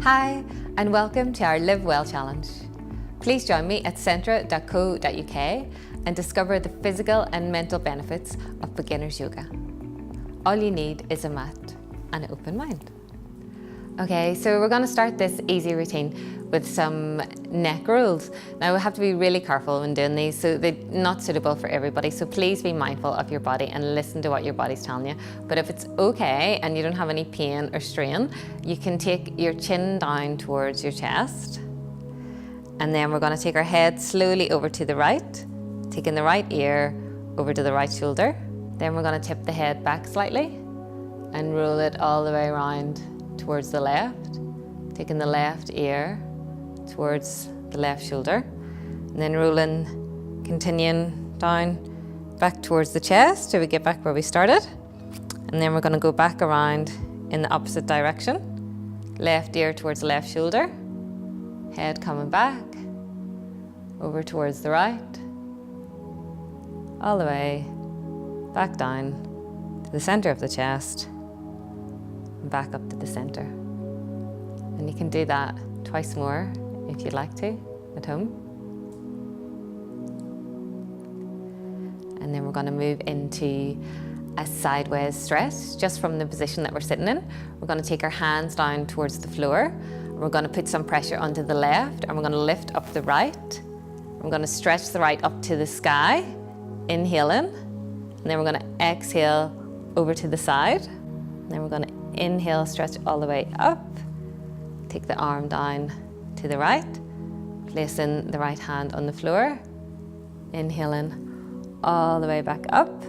Hi, and welcome to our Live Well Challenge. Please join me at centra.co.uk and discover the physical and mental benefits of beginner's yoga. All you need is a mat and an open mind. Okay, so we're going to start this easy routine with some neck rolls. Now we have to be really careful when doing these, so they're not suitable for everybody, so please be mindful of your body and listen to what your body's telling you. But if it's okay and you don't have any pain or strain, you can take your chin down towards your chest, and then we're going to take our head slowly over to the right, taking the right ear over to the right shoulder. Then we're going to tip the head back slightly and roll it all the way around towards the left, taking the left ear towards the left shoulder, and then rolling, continuing down back towards the chest till we get back where we started. And then we're going to go back around in the opposite direction, left ear towards the left shoulder, head coming back over towards the right, all the way back down to the center of the chest, and back up to the center. And you can do that twice more if you'd like to at home. And then we're going to move into a sideways stretch just from the position that we're sitting in. We're going to take our hands down towards the floor. We're going to put some pressure onto the left, and we're going to lift up the right. We're going to stretch the right up to the sky, inhaling, and then we're going to exhale over to the side. And then we're going to inhale, stretch all the way up. Take the arm down to the right, placing the right hand on the floor, inhaling all the way back up,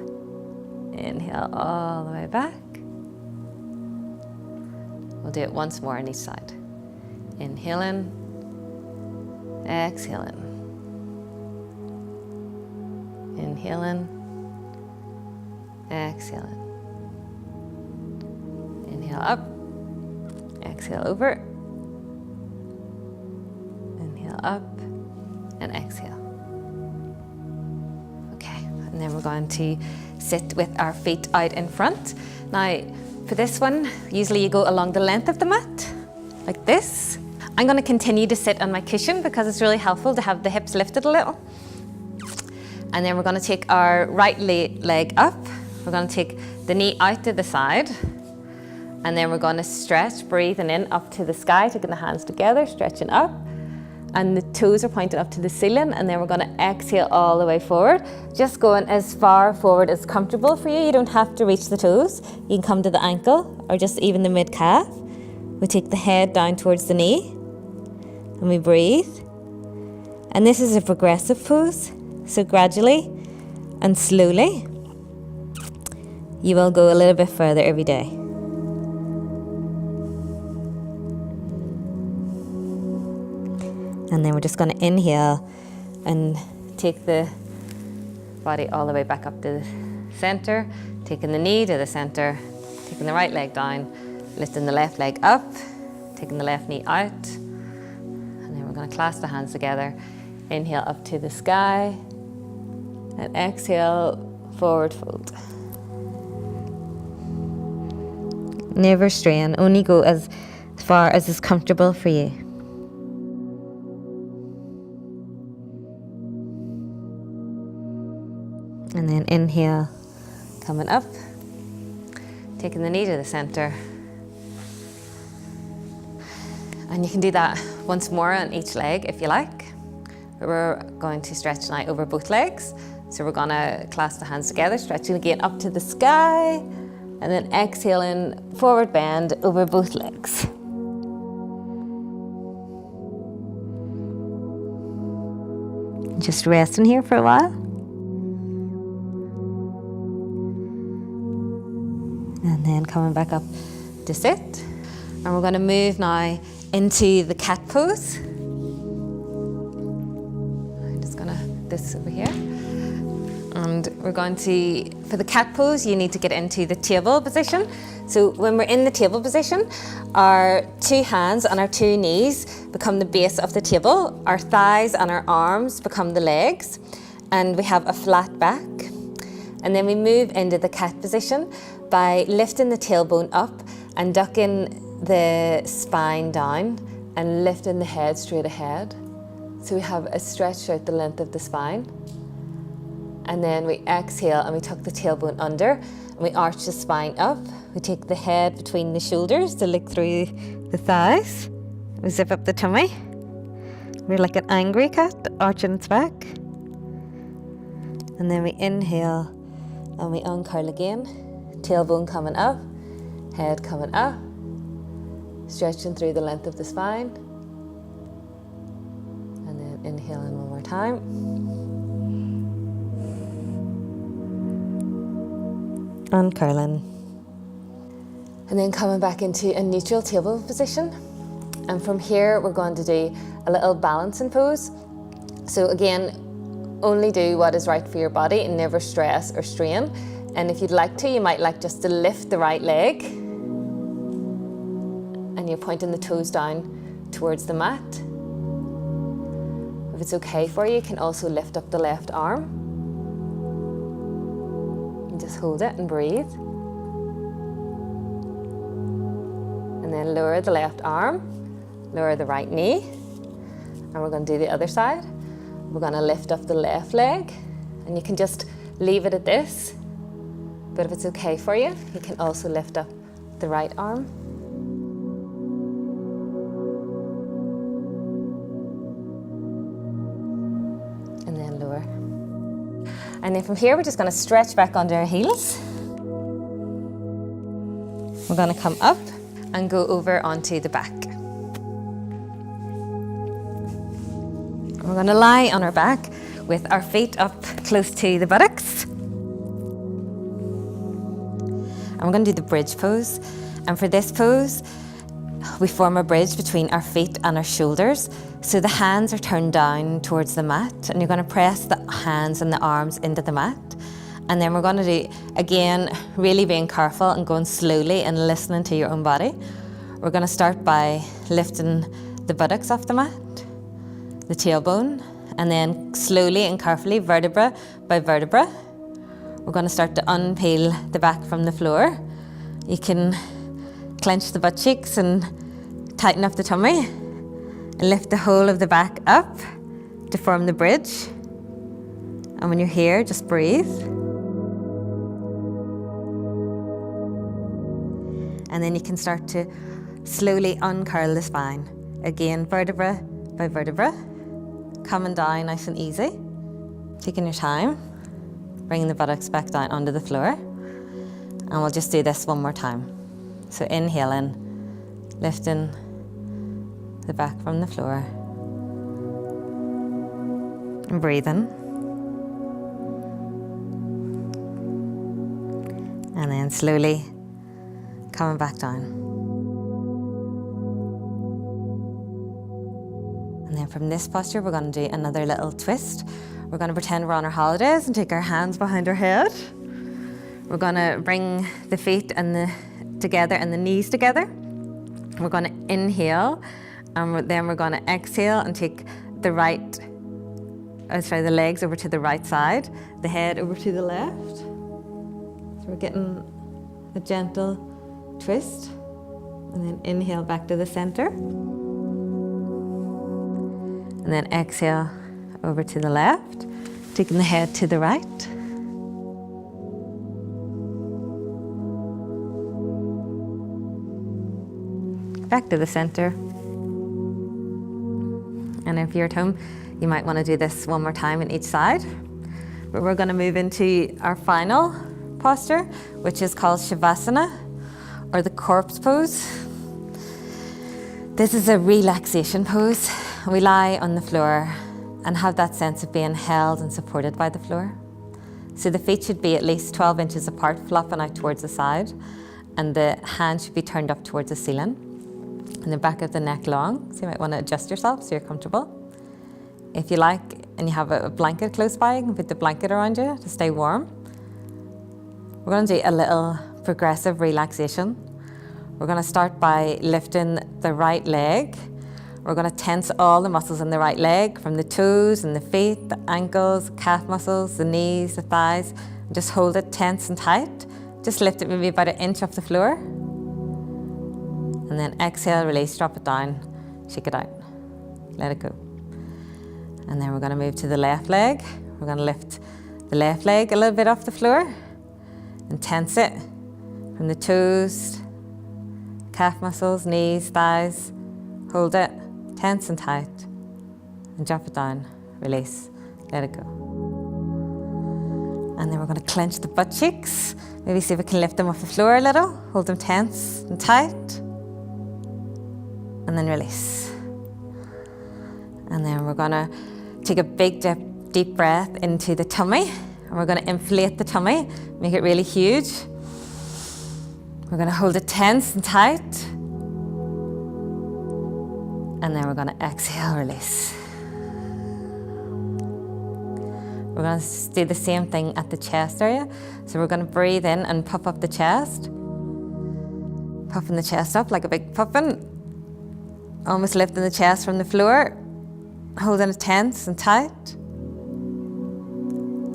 inhale all the way back. We'll do it once more on each side. Inhaling, exhaling, inhaling, exhaling. Inhale up, exhale over, inhale up, and exhale. Okay, and then we're going to sit with our feet out in front. Now, for this one, usually you go along the length of the mat, like this. I'm going to continue to sit on my cushion because it's really helpful to have the hips lifted a little. And then we're going to take our right leg up. We're going to take the knee out to the side. And then we're going to stretch, breathing in up to the sky, taking the hands together, stretching up. And the toes are pointed up to the ceiling. And then we're going to exhale all the way forward. Just going as far forward as comfortable for you. You don't have to reach the toes. You can come to the ankle or just even the mid-calf. We take the head down towards the knee. And we breathe. And this is a progressive pose. So gradually and slowly, you will go a little bit further every day. And then we're just going to inhale and take the body all the way back up to the center, taking the knee to the center, taking the right leg down, lifting the left leg up, taking the left knee out. And then we're going to clasp the hands together, inhale up to the sky, and exhale, forward fold. Never strain, only go as far as is comfortable for you. And then inhale, coming up, taking the knee to the center. And you can do that once more on each leg if you like. But we're going to stretch now over both legs. So we're going to clasp the hands together, stretching again up to the sky, and then exhaling, forward bend over both legs. Just resting here for a while. And then coming back up to sit. And we're going to move now into the cat pose. I'm just going to this over here. And we're going to, for the cat pose, you need to get into the table position. So when we're in the table position, our two hands and our two knees become the base of the table. Our thighs and our arms become the legs. And we have a flat back. And then we move into the cat position by lifting the tailbone up and ducking the spine down and lifting the head straight ahead. So we have a stretch out the length of the spine. And then we exhale and we tuck the tailbone under and we arch the spine up. We take the head between the shoulders to look through the thighs. We zip up the tummy. We're like an angry cat, arching its back. And then we inhale and we uncurl again. Tailbone coming up, head coming up, stretching through the length of the spine. And then inhaling one more time. Uncurling. And then coming back into a neutral table position. And from here, we're going to do a little balancing pose. So again, only do what is right for your body and never stress or strain. And if you'd like to, you might like just to lift the right leg. And you're pointing the toes down towards the mat. If it's okay for you, you can also lift up the left arm. And just hold it and breathe. And then lower the left arm, lower the right knee. And we're going to do the other side. We're going to lift up the left leg. And you can just leave it at this. But if it's okay for you, you can also lift up the right arm. And then lower. And then from here, we're just going to stretch back under our heels. We're going to come up and go over onto the back. We're going to lie on our back with our feet up close to the buttocks. And we're going to do the bridge pose. And for this pose, we form a bridge between our feet and our shoulders. So the hands are turned down towards the mat, and you're going to press the hands and the arms into the mat. And then we're going to do, again, really being careful and going slowly and listening to your own body. We're going to start by lifting the buttocks off the mat, the tailbone, and then slowly and carefully, vertebra by vertebra, we're going to start to unpeel the back from the floor. You can clench the butt cheeks and tighten up the tummy and lift the whole of the back up to form the bridge. And when you're here, just breathe. And then you can start to slowly uncurl the spine. Again, vertebra by vertebra, coming down nice and easy. Taking your time, bringing the buttocks back down onto the floor. And we'll just do this one more time. So inhaling, lifting the back from the floor. And breathing. And then slowly coming back down. And then from this posture, we're going to do another little twist. We're going to pretend we're on our holidays and take our hands behind our head. We're going to bring the feet and together and the knees together. We're going to inhale, and then we're going to exhale and take the legs over to the right side, the head over to the left. So we're getting a gentle twist, and then inhale back to the center. And then exhale over to the left, taking the head to the right. Back to the center. And if you're at home, you might want to do this one more time on each side. But we're going to move into our final posture, which is called Shavasana, or the corpse pose. This is a relaxation pose. We lie on the floor and have that sense of being held and supported by the floor. So the feet should be at least 12 inches apart, flopping out towards the side, and the hands should be turned up towards the ceiling. And the back of the neck long, so you might want to adjust yourself so you're comfortable. If you like, and you have a blanket close by, you can put the blanket around you to stay warm. We're going to do a little progressive relaxation. We're going to start by lifting the right leg. We're going to tense all the muscles in the right leg, from the toes and the feet, the ankles, calf muscles, the knees, the thighs. And just hold it tense and tight. Just lift it maybe about 1 inch off the floor. And then exhale, release, drop it down shake it out, let it go. And then we're going to move to the left leg. We're going to lift the left leg a little bit off the floor and tense it from the toes, calf muscles, knees, thighs. Hold it, tense and tight, and drop it down, release, let it go. And then we're going to clench the butt cheeks. Maybe see if we can lift them off the floor a little. Hold them tense and tight, and then release. And then we're going to take a big deep breath into the tummy, and we're going to inflate the tummy, make it really huge. We're going to hold it tense and tight, and then we're going to exhale, release. We're going to do the same thing at the chest area. So we're going to breathe in and puff up the chest. Puffing the chest up like a big puffin. Almost lifting the chest from the floor. Holding it tense and tight.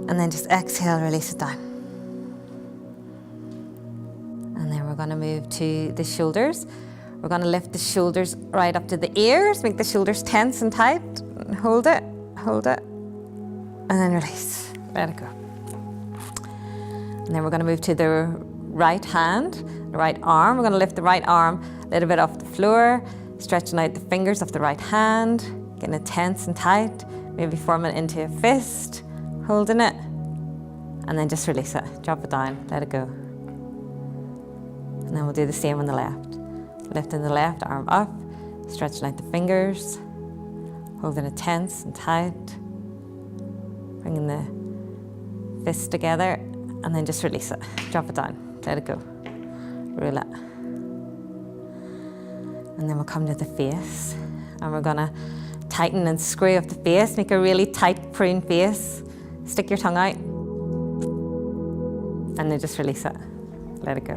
And then just exhale, release it down. And then we're going to move to the shoulders. We're going to lift the shoulders right up to the ears. Make the shoulders tense and tight. And hold it, and then release, let it go. And then we're going to move to the right hand, the right arm. We're going to lift the right arm a little bit off the floor, stretching out the fingers of the right hand, getting it tense and tight, maybe forming it into a fist, holding it, and then just release it, drop it down, let it go. And then we'll do the same on the left. Lifting the left arm up, stretching out the fingers, holding it tense and tight, bringing the fists together, and then just release it. Drop it down, let it go. Roll it. And then we'll come to the face, and we're gonna tighten and screw up the face, make a really tight prune face. Stick your tongue out, and then just release it. Let it go.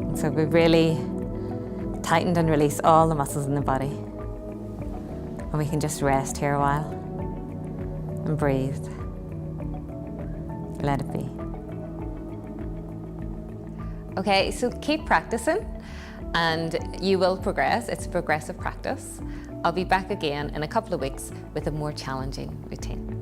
And so we've really tightened and released all the muscles in the body. And we can just rest here a while. And breathe. Let it be. Okay, so keep practicing and you will progress. It's a progressive practice. I'll be back again in a couple of weeks with a more challenging routine.